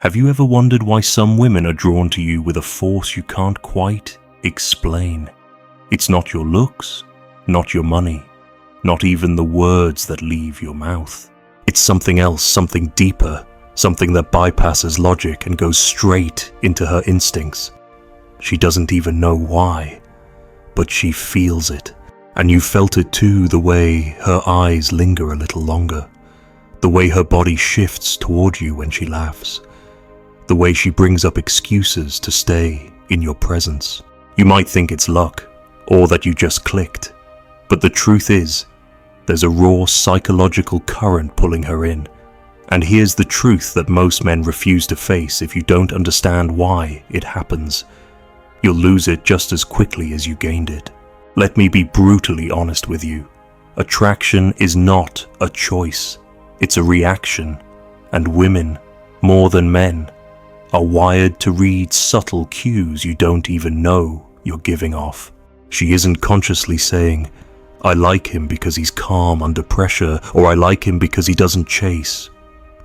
Have you ever wondered why some women are drawn to you with a force you can't quite explain? It's not your looks, not your money, not even the words that leave your mouth. It's something else, something deeper, something that bypasses logic and goes straight into her instincts. She doesn't even know why, but she feels it. And you felt it too, the way her eyes linger a little longer, the way her body shifts toward you when she laughs, the way she brings up excuses to stay in your presence. You might think it's luck, or that you just clicked, but the truth is, there's a raw psychological current pulling her in. And here's the truth that most men refuse to face if you don't understand why it happens. You'll lose it just as quickly as you gained it. Let me be brutally honest with you. Attraction is not a choice. It's a reaction. And women, more than men, are wired to read subtle cues you don't even know you're giving off. She isn't consciously saying, "I like him because he's calm under pressure," or "I like him because he doesn't chase."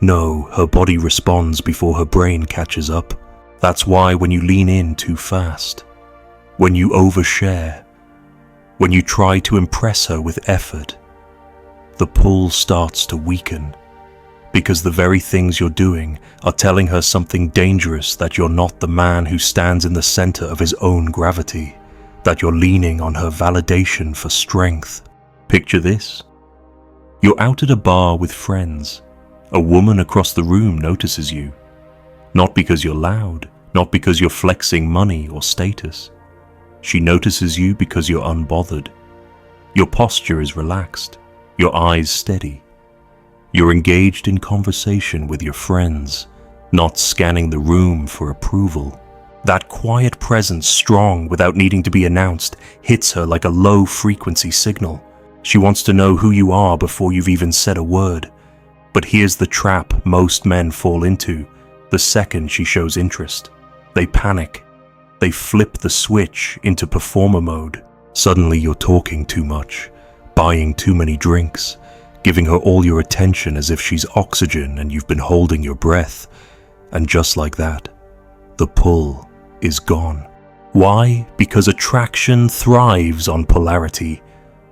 No, her body responds before her brain catches up. That's why when you lean in too fast, when you overshare, when you try to impress her with effort, the pull starts to weaken. Because the very things you're doing are telling her something dangerous, that you're not the man who stands in the center of his own gravity, that you're leaning on her validation for strength. Picture this. You're out at a bar with friends. A woman across the room notices you. Not because you're loud, not because you're flexing money or status. She notices you because you're unbothered. Your posture is relaxed, your eyes steady. You're engaged in conversation with your friends, not scanning the room for approval. That quiet presence, strong without needing to be announced, hits her like a low-frequency signal. She wants to know who you are before you've even said a word. But here's the trap most men fall into the second she shows interest. They panic. They flip the switch into performer mode. Suddenly you're talking too much, buying too many drinks, giving her all your attention as if she's oxygen and you've been holding your breath. And just like that, the pull is gone. Why? Because attraction thrives on polarity.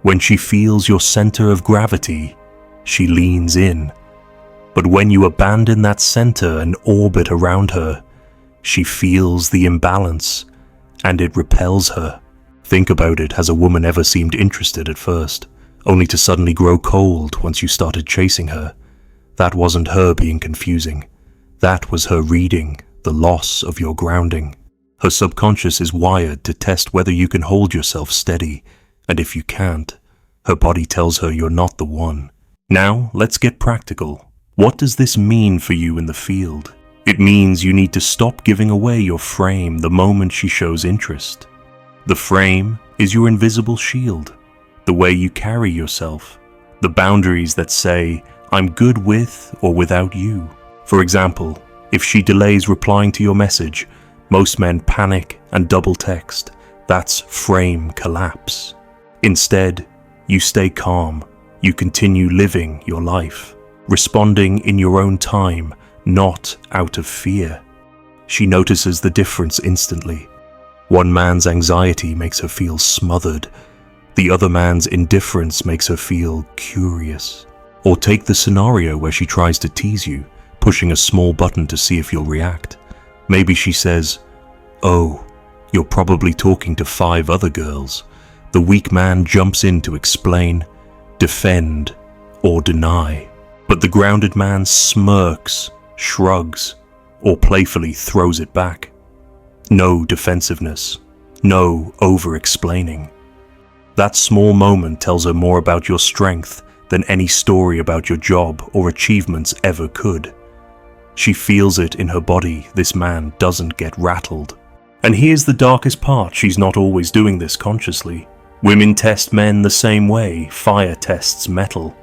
When she feels your center of gravity, she leans in. But when you abandon that center and orbit around her, she feels the imbalance, and it repels her. Think about it. Has a woman ever seemed interested at first, only to suddenly grow cold once you started chasing her? That wasn't her being confusing. That was her reading the loss of your grounding. Her subconscious is wired to test whether you can hold yourself steady, and if you can't, her body tells her you're not the one. Now, let's get practical. What does this mean for you in the field? It means you need to stop giving away your frame the moment she shows interest. The frame is your invisible shield, the way you carry yourself, the boundaries that say, "I'm good with or without you." For example, if she delays replying to your message, most men panic and double text. That's frame collapse. Instead, you stay calm. You continue living your life, responding in your own time, not out of fear. She notices the difference instantly. One man's anxiety makes her feel smothered. The other man's indifference makes her feel curious. Or take the scenario where she tries to tease you, pushing a small button to see if you'll react. Maybe she says, "Oh, you're probably talking to 5 other girls." The weak man jumps in to explain, defend, or deny. But the grounded man smirks, shrugs, or playfully throws it back. No defensiveness, no over-explaining. That small moment tells her more about your strength than any story about your job or achievements ever could. She feels it in her body. This man doesn't get rattled. And here's the darkest part. She's not always doing this consciously. Women test men the same way fire tests metal.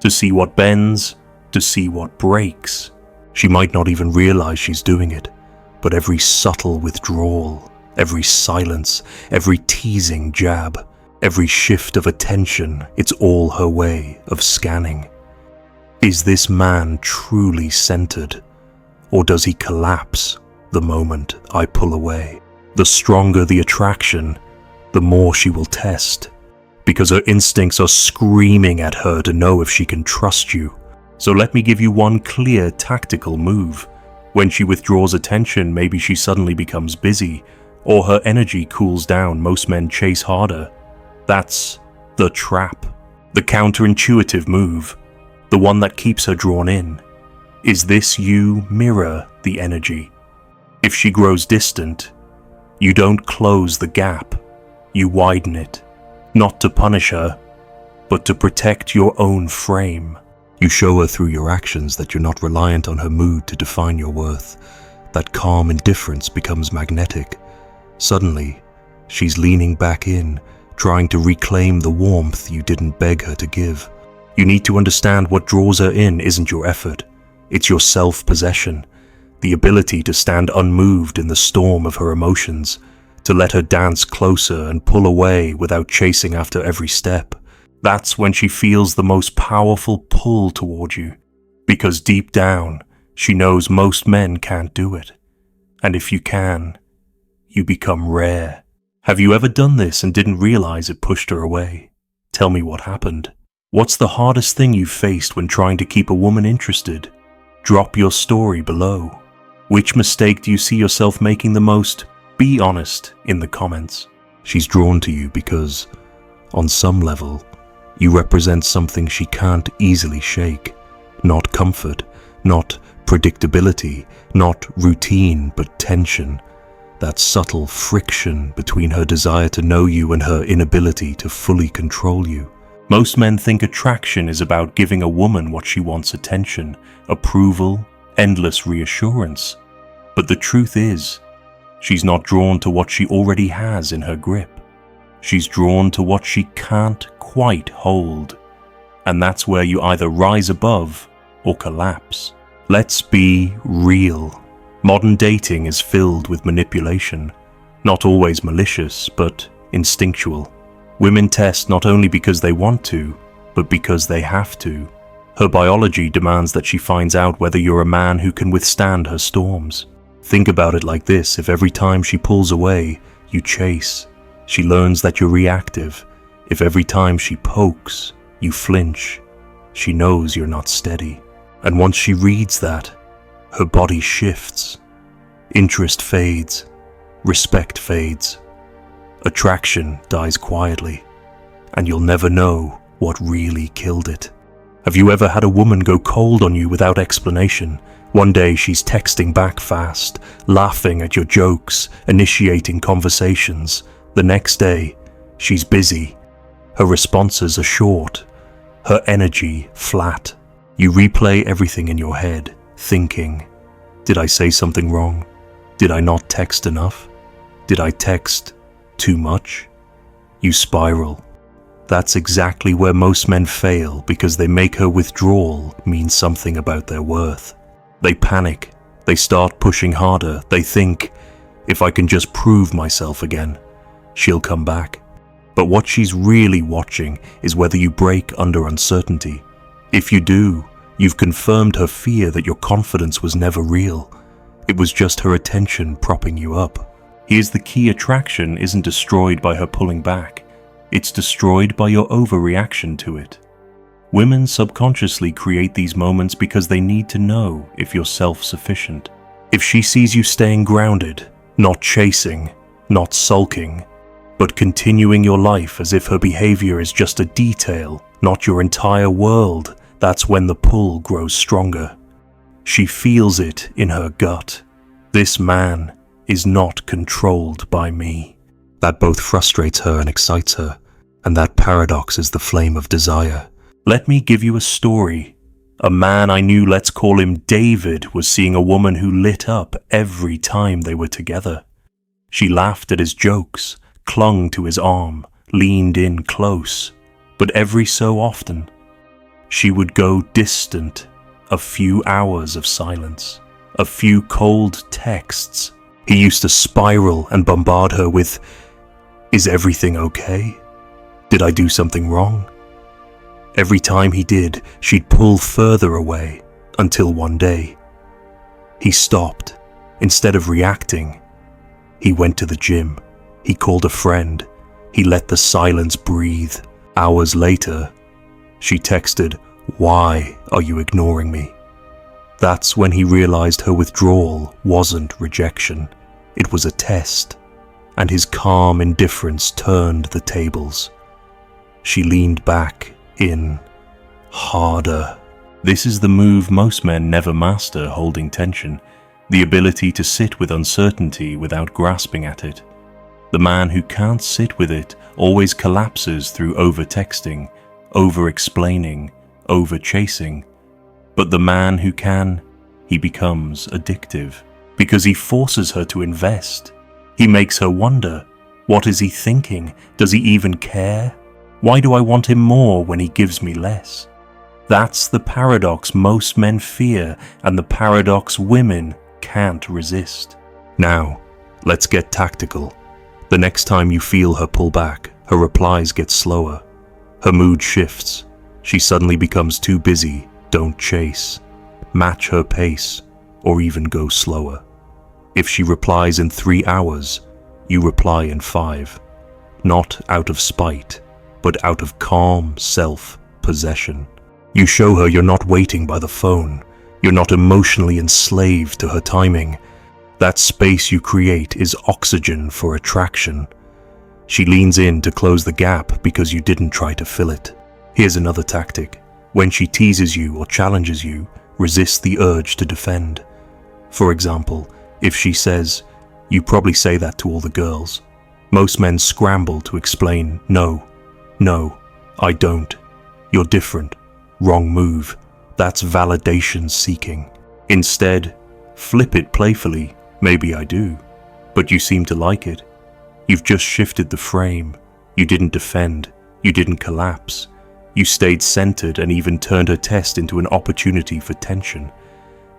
To see what bends, to see what breaks. She might not even realize she's doing it, but every subtle withdrawal, every silence, every teasing jab, every shift of attention, it's all her way of scanning. Is this man truly centered? or does he collapse the moment I pull away? The stronger the attraction, the more she will test, because her instincts are screaming at her to know if she can trust you. So let me give you one clear tactical move. When she withdraws attention, maybe she suddenly becomes busy, or her energy cools down. Most men chase harder. That's the trap. The counterintuitive move, the one that keeps her drawn in. Is this you mirror the energy? If she grows distant, you don't close the gap, you widen it, not to punish her, but to protect your own frame. You show her through your actions that you're not reliant on her mood to define your worth. That calm indifference becomes magnetic. Suddenly, she's leaning back in, trying to reclaim the warmth you didn't beg her to give. You need to understand what draws her in isn't your effort. It's your self-possession, the ability to stand unmoved in the storm of her emotions, to let her dance closer and pull away without chasing after every step. That's when she feels the most powerful pull toward you, because deep down, she knows most men can't do it. And if you can, you become rare. Have you ever done this and didn't realize it pushed her away? Tell me what happened. What's the hardest thing you've faced when trying to keep a woman interested? Drop your story below. Which mistake do you see yourself making the most? Be honest in the comments. She's drawn to you because, on some level, you represent something she can't easily shake. Not comfort, not predictability, not routine, but tension. That subtle friction between her desire to know you and her inability to fully control you. Most men think attraction is about giving a woman what she wants: attention, approval, endless reassurance. But the truth is, she's not drawn to what she already has in her grip. She's drawn to what she can't quite hold. And that's where you either rise above or collapse. Let's be real. Modern dating is filled with manipulation, not always malicious, but instinctual. Women test not only because they want to, but because they have to. Her biology demands that she finds out whether you're a man who can withstand her storms. Think about it like this: if every time she pulls away, you chase, she learns that you're reactive. If every time she pokes, you flinch, she knows you're not steady. And once she reads that, her body shifts. Interest fades. Respect fades. Attraction dies quietly. And you'll never know what really killed it. Have you ever had a woman go cold on you without explanation? One day she's texting back fast, laughing at your jokes, initiating conversations. The next day, she's busy. Her responses are short. Her energy flat. You replay everything in your head, thinking, did I say something wrong? Did I not text enough? Did I text too much? You spiral. That's exactly where most men fail, because they make her withdrawal mean something about their worth. They panic. They start pushing harder. They think, if I can just prove myself again, she'll come back. But what she's really watching is whether you break under uncertainty. If you do, you've confirmed her fear that your confidence was never real. It was just her attention propping you up. Here's the key: attraction isn't destroyed by her pulling back. It's destroyed by your overreaction to it. Women subconsciously create these moments because they need to know if you're self-sufficient. If she sees you staying grounded, not chasing, not sulking, but continuing your life as if her behavior is just a detail, not your entire world, that's when the pull grows stronger. She feels it in her gut. This man is not controlled by me. That both frustrates her and excites her, and that paradox is the flame of desire. Let me give you a story. A man I knew, let's call him David, was seeing a woman who lit up every time they were together. She laughed at his jokes, clung to his arm, leaned in close, but every so often, she would go distant. A few hours of silence, a few cold texts. He used to spiral and bombard her with, "Is everything okay? Did I do something wrong?" Every time he did, she'd pull further away, until one day, He stopped. Instead of reacting, he went to the gym. He called a friend. He let the silence breathe. Hours later, she texted, "Why are you ignoring me?" That's when he realized her withdrawal wasn't rejection. It was a test, and his calm indifference turned the tables. She leaned back in, harder. This is the move most men never master, holding tension, the ability to sit with uncertainty without grasping at it. The man who can't sit with it always collapses through over-texting, over-explaining, over-chasing. But the man who can, he becomes addictive, because he forces her to invest. He makes her wonder, what is he thinking? Does he even care? Why do I want him more when he gives me less? That's the paradox most men fear, and the paradox women can't resist. Now, let's get tactical. The next time you feel her pull back, her replies get slower. Her mood shifts. She suddenly becomes too busy. Don't chase. Match her pace, or even go slower. If she replies in 3 hours, you reply in 5. Not out of spite, but out of calm self-possession. You show her you're not waiting by the phone. You're not emotionally enslaved to her timing. That space you create is oxygen for attraction. She leans in to close the gap because you didn't try to fill it. Here's another tactic. When she teases you or challenges you, resist the urge to defend. For example, if she says, "You probably say that to all the girls," most men scramble to explain, "No, I don't. You're different. Wrong move." That's validation seeking. Instead, flip it playfully. "Maybe I do, but you seem to like it." You've just shifted the frame. You didn't defend. You didn't collapse. You stayed centered and even turned her test into an opportunity for tension.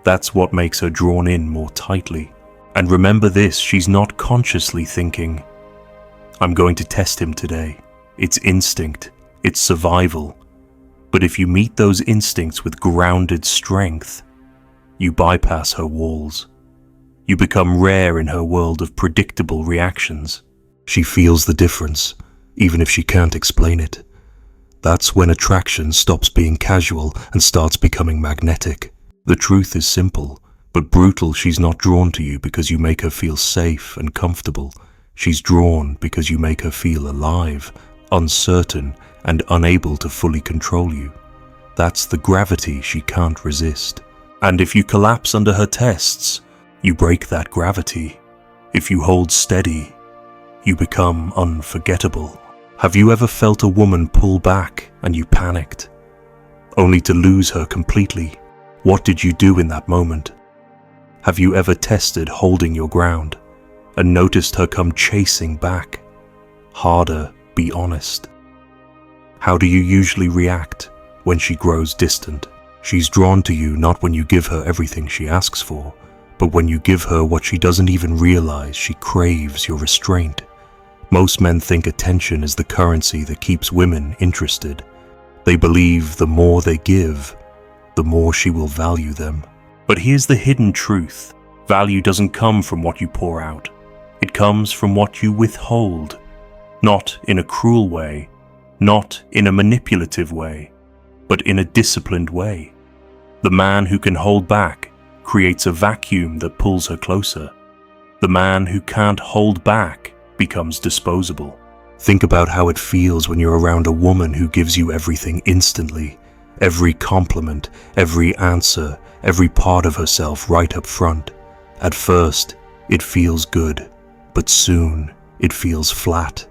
That's what makes her drawn in more tightly. And remember this, she's not consciously thinking, "I'm going to test him today." It's instinct. It's survival. But if you meet those instincts with grounded strength, you bypass her walls. You become rare in her world of predictable reactions. She feels the difference, even if she can't explain it. That's when attraction stops being casual and starts becoming magnetic. The truth is simple, but brutal. She's not drawn to you because you make her feel safe and comfortable. She's drawn because you make her feel alive, uncertain, and unable to fully control you. That's the gravity she can't resist. And if you collapse under her tests, you break that gravity. If you hold steady, you become unforgettable. Have you ever felt a woman pull back and you panicked, only to lose her completely? What did you do in that moment? Have you ever tested holding your ground and noticed her come chasing back? Harder, be honest. How do you usually react when she grows distant? She's drawn to you not when you give her everything she asks for, but when you give her what she doesn't even realize she craves: your restraint. Most men think attention is the currency that keeps women interested. They believe the more they give, the more she will value them. But here's the hidden truth. Value doesn't come from what you pour out. It comes from what you withhold. Not in a cruel way, not in a manipulative way, but in a disciplined way. The man who can hold back creates a vacuum that pulls her closer. The man who can't hold back becomes disposable. Think about how it feels when you're around a woman who gives you everything instantly. Every compliment, every answer, every part of herself right up front. At first, it feels good, but soon it feels flat.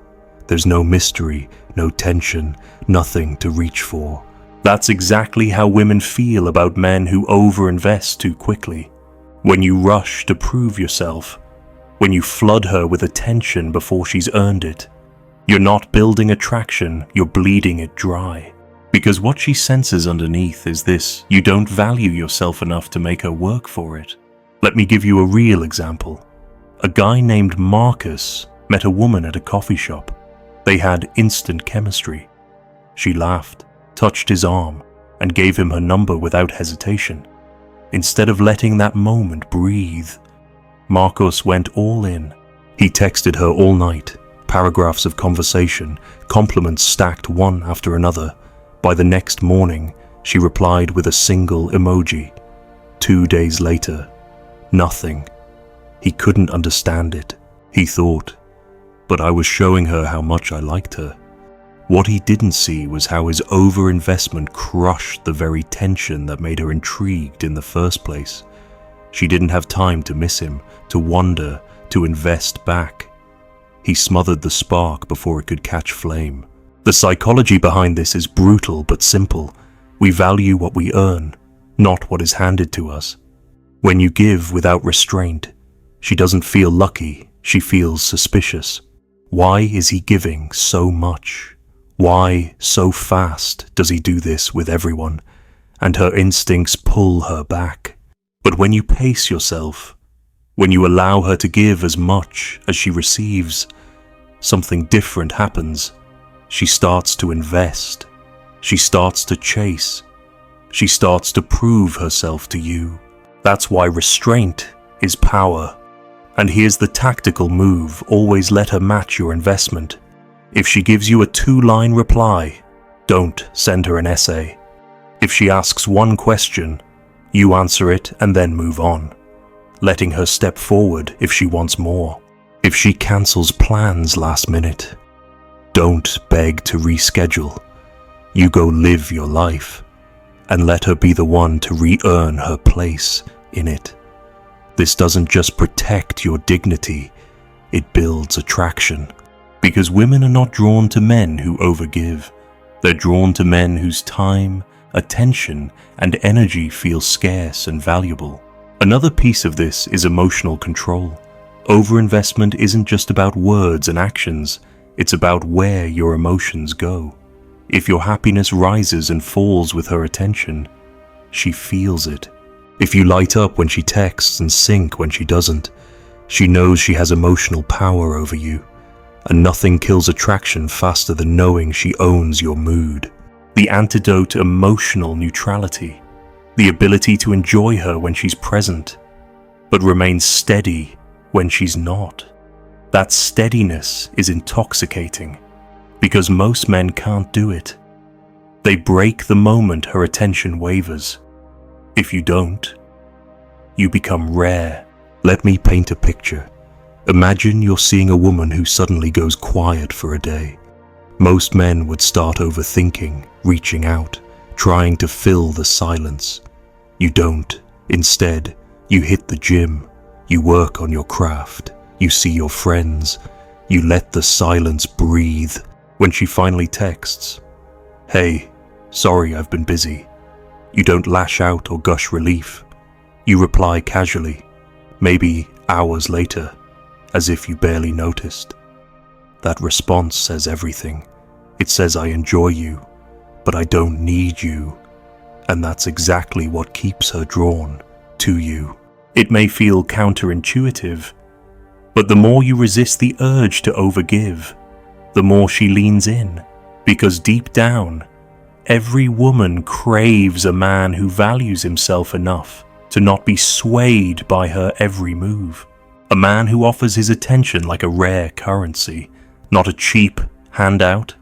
There's no mystery, no tension, nothing to reach for. That's exactly how women feel about men who overinvest too quickly. When you rush to prove yourself, when you flood her with attention before she's earned it, you're not building attraction, you're bleeding it dry. Because what she senses underneath is this: you don't value yourself enough to make her work for it. Let me give you a real example. A guy named Marcus met a woman at a coffee shop. They had instant chemistry. She laughed, touched his arm, and gave him her number without hesitation. instead of letting that moment breathe. Marcos went all in. He texted her all night, paragraphs of conversation, compliments stacked one after another. By the next morning, she replied with a single emoji. 2 days later, nothing. He couldn't understand it, he thought, but I was showing her how much I liked her. What he didn't see was how his overinvestment crushed the very tension that made her intrigued in the first place. She didn't have time to miss him, to wonder, to invest back. He smothered the spark before it could catch flame. The psychology behind this is brutal but simple. We value what we earn, not what is handed to us. When you give without restraint, she doesn't feel lucky, she feels suspicious. Why is he giving so much? Why, so fast, does he do this with everyone? And her instincts pull her back. But when you pace yourself, when you allow her to give as much as she receives, something different happens. She starts to invest. She starts to chase. She starts to prove herself to you. That's why restraint is power. And here's the tactical move: always let her match your investment. If she gives you a 2-line reply, don't send her an essay. If she asks one question, you answer it and then move on, letting her step forward if she wants more. If she cancels plans last minute, don't beg to reschedule. You go live your life and let her be the one to re-earn her place in it. This doesn't just protect your dignity, it builds attraction. Because women are not drawn to men who overgive. They're drawn to men whose time, attention, and energy feel scarce and valuable. Another piece of this is emotional control. Overinvestment isn't just about words and actions, it's about where your emotions go. If your happiness rises and falls with her attention, she feels it. If you light up when she texts and sink when she doesn't, she knows she has emotional power over you. And nothing kills attraction faster than knowing she owns your mood. The antidote: emotional neutrality. The ability to enjoy her when she's present, but remain steady when she's not. That steadiness is intoxicating, because most men can't do it. They break the moment her attention wavers. If you don't, you become rare. Let me paint a picture. Imagine you're seeing a woman who suddenly goes quiet for a day. Most men would start overthinking, reaching out, trying to fill the silence. You don't. Instead, you hit the gym, you work on your craft, you see your friends, you let the silence breathe. When she finally texts, "Hey, sorry I've been busy," you don't lash out or gush relief. You reply casually, maybe hours later, as if you barely noticed. That response says everything. It says, "I enjoy you, but I don't need you." And that's exactly what keeps her drawn to you. It may feel counterintuitive, but the more you resist the urge to overgive, the more she leans in. Because deep down, every woman craves a man who values himself enough to not be swayed by her every move. A man who offers his attention like a rare currency, not a cheap handout.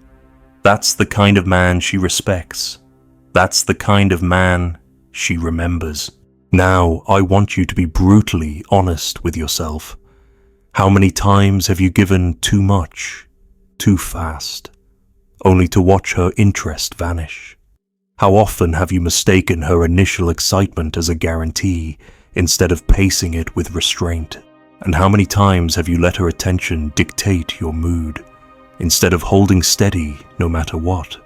That's the kind of man she respects. That's the kind of man she remembers. Now, I want you to be brutally honest with yourself. How many times have you given too much, too fast, only to watch her interest vanish? How often have you mistaken her initial excitement as a guarantee instead of pacing it with restraint? And how many times have you let her attention dictate your mood, instead of holding steady no matter what?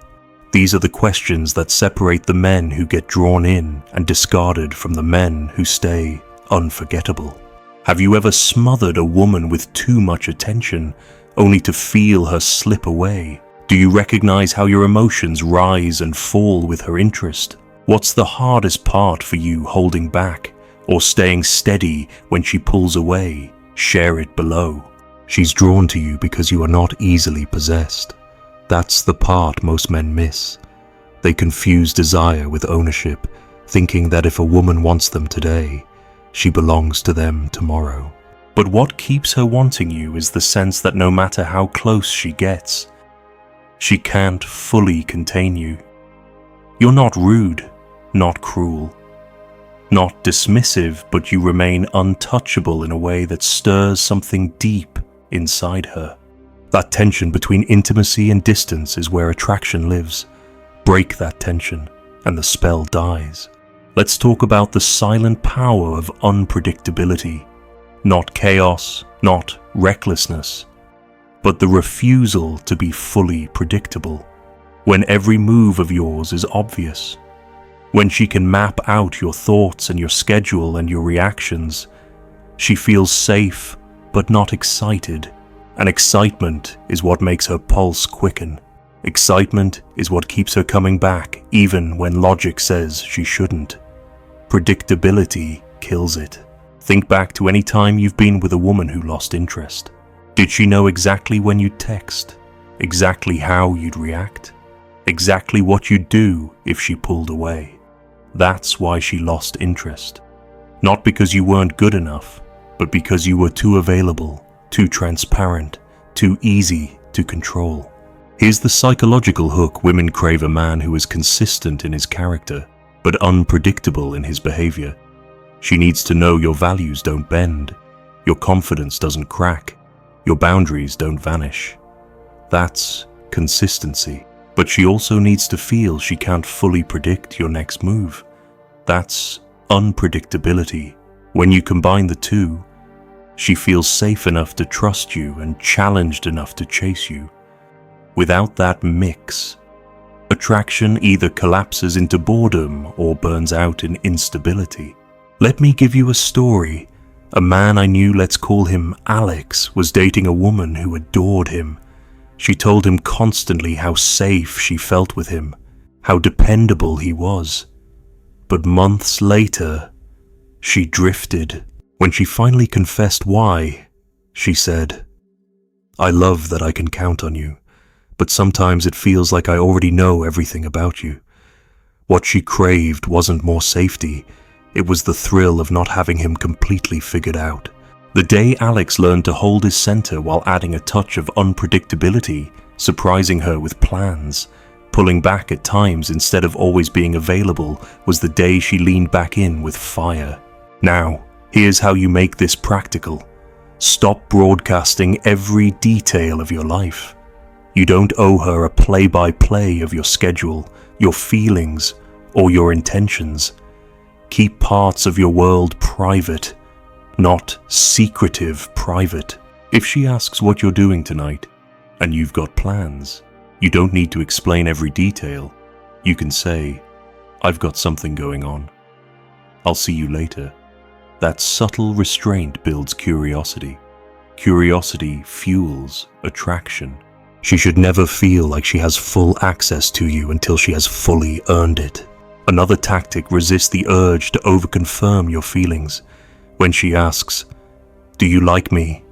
These are the questions that separate the men who get drawn in and discarded from the men who stay unforgettable. Have you ever smothered a woman with too much attention, only to feel her slip away? Do you recognize how your emotions rise and fall with her interest? What's the hardest part for you, holding back or staying steady when she pulls away? Share it below. She's drawn to you because you are not easily possessed. That's the part most men miss. They confuse desire with ownership, thinking that if a woman wants them today, she belongs to them tomorrow. But what keeps her wanting you is the sense that no matter how close she gets, she can't fully contain you. You're not rude, not cruel, not dismissive, but you remain untouchable in a way that stirs something deep inside her. That tension between intimacy and distance is where attraction lives. Break that tension, and the spell dies. Let's talk about the silent power of unpredictability. Not chaos, not recklessness, but the refusal to be fully predictable. When every move of yours is obvious. When she can map out your thoughts and your schedule and your reactions, she feels safe but not excited. And excitement is what makes her pulse quicken. Excitement is what keeps her coming back even when logic says she shouldn't. Predictability kills it. Think back to any time you've been with a woman who lost interest. Did she know exactly when you'd text? Exactly how you'd react? Exactly what you'd do if she pulled away? That's why she lost interest. Not because you weren't good enough, but because you were too available, too transparent, too easy to control. Here's the psychological hook women crave: a man who is consistent in his character, but unpredictable in his behavior. She needs to know your values don't bend, your confidence doesn't crack, your boundaries don't vanish. That's consistency. But she also needs to feel she can't fully predict your next move. That's unpredictability. When you combine the two, she feels safe enough to trust you and challenged enough to chase you. Without that mix, attraction either collapses into boredom or burns out in instability. Let me give you a story. A man I knew, let's call him Alex, was dating a woman who adored him. She told him constantly how safe she felt with him, how dependable he was. But months later, she drifted. When she finally confessed why, she said, "I love that I can count on you, but sometimes it feels like I already know everything about you." What she craved wasn't more safety, it was the thrill of not having him completely figured out. The day Alex learned to hold his center while adding a touch of unpredictability, surprising her with plans, pulling back at times instead of always being available, was the day she leaned back in with fire. Now, here's how you make this practical. Stop broadcasting every detail of your life. You don't owe her a play-by-play of your schedule, your feelings, or your intentions. Keep parts of your world private, not secretive private. If she asks what you're doing tonight, and you've got plans, you don't need to explain every detail. You can say, "I've got something going on. I'll see you later." That subtle restraint builds curiosity. Curiosity fuels attraction. She should never feel like she has full access to you until she has fully earned it. Another tactic: resist the urge to overconfirm your feelings. When she asks, "Do you like me?"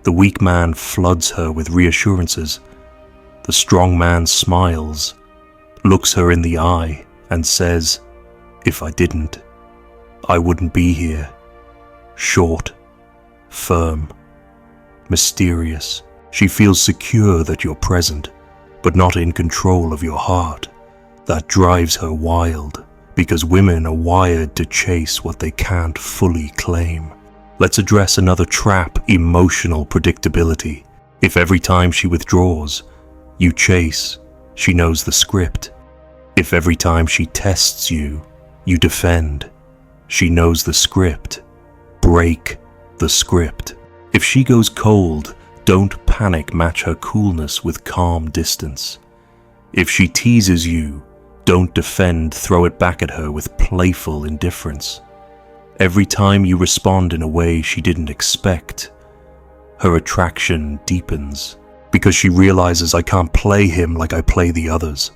the weak man floods her with reassurances. The strong man smiles, looks her in the eye, and says, "If I didn't, I wouldn't be here." Short, firm, mysterious. She feels secure that you're present, but not in control of your heart. That drives her wild, because women are wired to chase what they can't fully claim. Let's address another trap: emotional predictability. If every time she withdraws, you chase, she knows the script. If every time she tests you, you defend, she knows the script. Break the script. If she goes cold, don't panic, match her coolness with calm distance. If she teases you, don't defend, throw it back at her with playful indifference. Every time you respond in a way she didn't expect, her attraction deepens, because she realizes, "I can't play him like I play the others."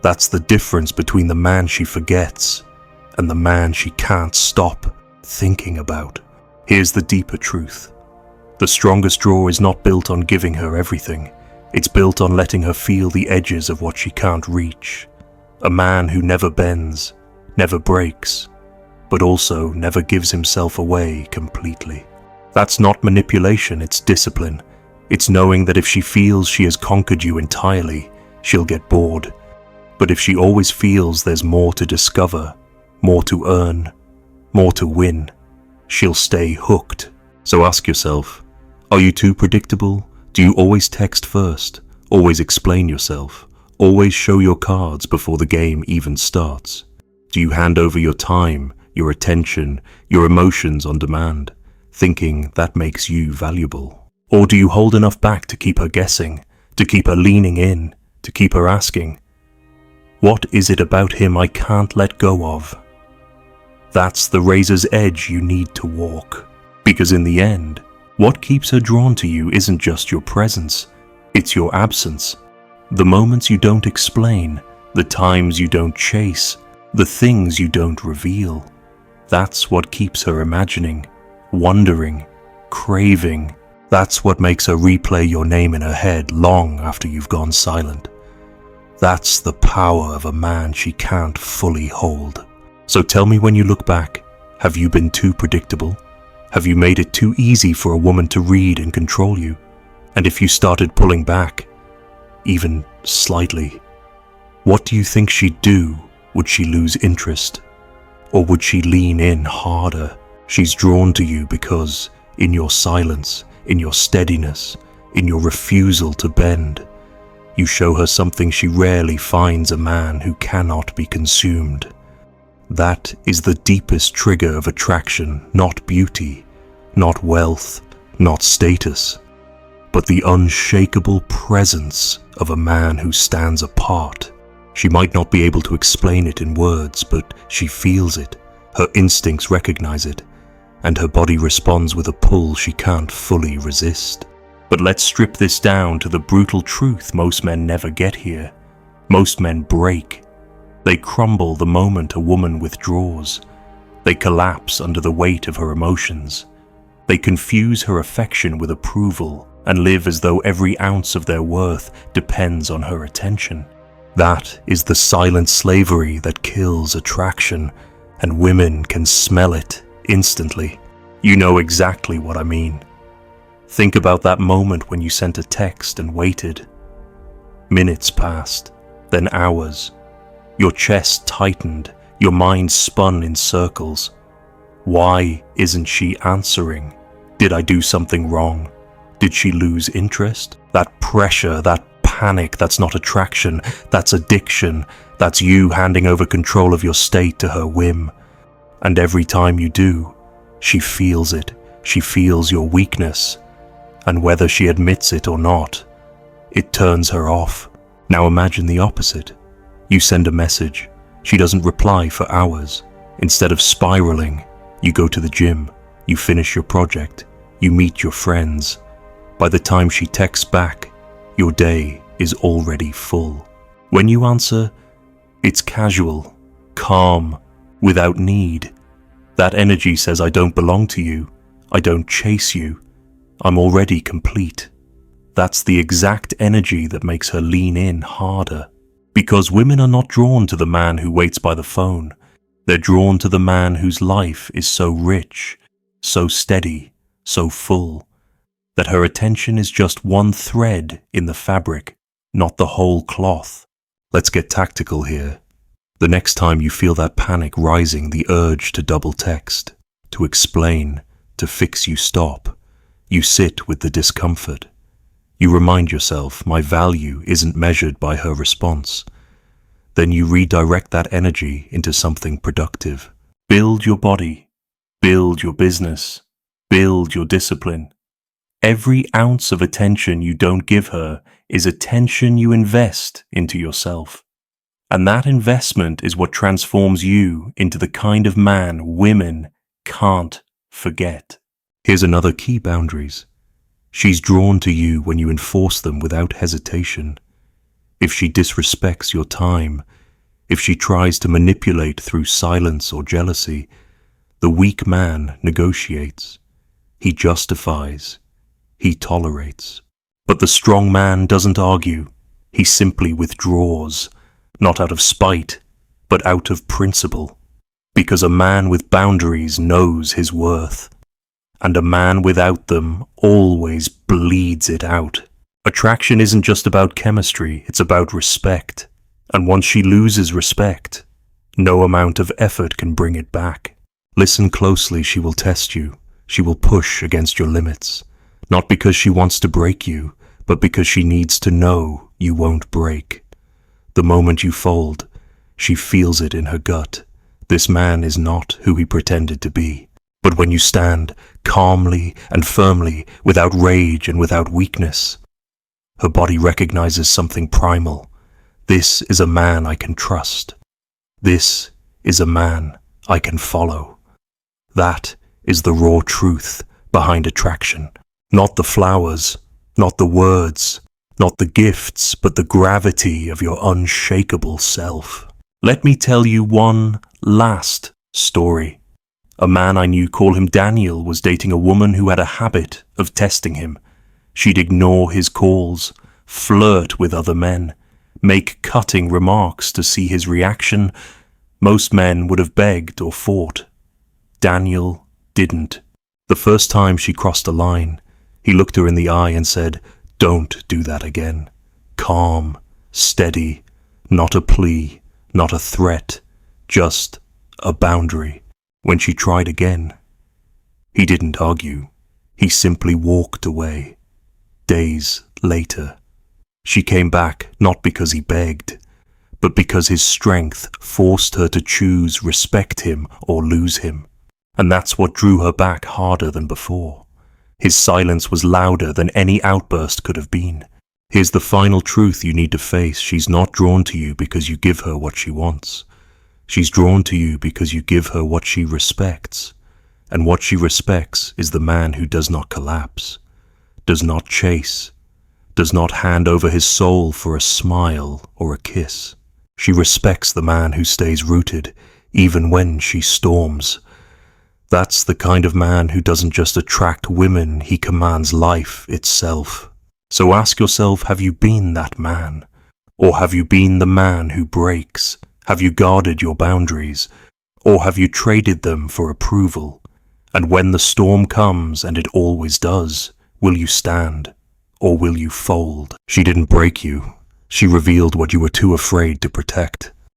That's the difference between the man she forgets and the man she can't stop thinking about. Here's the deeper truth. The strongest draw is not built on giving her everything. It's built on letting her feel the edges of what she can't reach. A man who never bends never breaks, but also never gives himself away completely. That's not manipulation, it's discipline. It's knowing that if she feels she has conquered you entirely, she'll get bored. But if she always feels there's more to discover, more to earn, more to win, she'll stay hooked. So ask yourself, are you too predictable? Do you always text first? Always explain yourself? Always show your cards before the game even starts? Do you hand over your time, your attention, your emotions on demand, thinking that makes you valuable? Or do you hold enough back to keep her guessing, to keep her leaning in, to keep her asking, what is it about him I can't let go of? That's the razor's edge you need to walk. Because in the end, what keeps her drawn to you isn't just your presence, it's your absence. The moments you don't explain, the times you don't chase, the things you don't reveal. That's what keeps her imagining, wondering, craving. That's what makes her replay your name in her head long after you've gone silent. That's the power of a man she can't fully hold. So tell me, when you look back, have you been too predictable? Have you made it too easy for a woman to read and control you? And if you started pulling back, even slightly, what do you think she'd do? Would she lose interest? Or would she lean in harder? She's drawn to you because in your silence, in your steadiness, in your refusal to bend, you show her something she rarely finds a man who cannot be consumed. That is the deepest trigger of attraction, not beauty, not wealth, not status, but the unshakable presence of a man who stands apart. She might not be able to explain it in words, but she feels it, her instincts recognize it, and her body responds with a pull she can't fully resist. But let's strip this down to the brutal truth most men never get here. Most men break. They crumble the moment a woman withdraws. They collapse under the weight of her emotions. They confuse her affection with approval and live as though every ounce of their worth depends on her attention. That is the silent slavery that kills attraction, and women can smell it instantly. You know exactly what I mean. Think about that moment when you sent a text and waited. Minutes passed, then hours. Your chest tightened, your mind spun in circles. Why isn't she answering? Did I do something wrong? Did she lose interest? That pressure, that panic, that's not attraction, that's addiction. That's you handing over control of your state to her whim. And every time you do, she feels it. She feels your weakness. And whether she admits it or not, it turns her off. Now imagine the opposite. You send a message. She doesn't reply for hours. Instead of spiraling, you go to the gym. You finish your project. You meet your friends. By the time she texts back, your day is already full. When you answer, it's casual, calm, without need. That energy says, I don't belong to you. I don't chase you. I'm already complete. That's the exact energy that makes her lean in harder. Because women are not drawn to the man who waits by the phone. They're drawn to the man whose life is so rich, so steady, so full, that her attention is just one thread in the fabric, not the whole cloth. Let's get tactical here. The next time you feel that panic rising, the urge to double text, to explain, to fix, you stop. You sit with the discomfort. You remind yourself, my value isn't measured by her response. Then you redirect that energy into something productive. Build your body, build your business, build your discipline. Every ounce of attention you don't give her is attention you invest into yourself. And that investment is what transforms you into the kind of man women can't forget. Here's another key: boundaries. She's drawn to you when you enforce them without hesitation. If she disrespects your time, if she tries to manipulate through silence or jealousy, the weak man negotiates. He justifies. He tolerates. But the strong man doesn't argue. He simply withdraws, not out of spite, but out of principle. Because a man with boundaries knows his worth, and a man without them always bleeds it out. Attraction isn't just about chemistry, it's about respect. And once she loses respect, no amount of effort can bring it back. Listen closely, she will test you. She will push against your limits. Not because she wants to break you, but because she needs to know you won't break. The moment you fold, she feels it in her gut. This man is not who he pretended to be. But when you stand calmly and firmly, without rage and without weakness, her body recognizes something primal. This is a man I can trust. This is a man I can follow. That is the raw truth behind attraction. Not the flowers, not the words, not the gifts, but the gravity of your unshakable self. Let me tell you one last story. A man I knew, call him Daniel, was dating a woman who had a habit of testing him. She'd ignore his calls, flirt with other men, make cutting remarks to see his reaction. Most men would have begged or fought. Daniel didn't. The first time she crossed a line, he looked her in the eye and said, "Don't do that again." Calm, steady, not a plea, not a threat, just a boundary. When she tried again, he didn't argue. He simply walked away. Days later, she came back not because he begged, but because his strength forced her to choose respect him or lose him. And that's what drew her back harder than before. His silence was louder than any outburst could have been. Here's the final truth you need to face. She's not drawn to you because you give her what she wants. She's drawn to you because you give her what she respects. And what she respects is the man who does not collapse, does not chase, does not hand over his soul for a smile or a kiss. She respects the man who stays rooted, even when she storms. That's the kind of man who doesn't just attract women, he commands life itself. So ask yourself, have you been that man? Or have you been the man who breaks? Have you guarded your boundaries? Or have you traded them for approval? And when the storm comes, and it always does, will you stand? Or will you fold? She didn't break you. She revealed what you were too afraid to protect.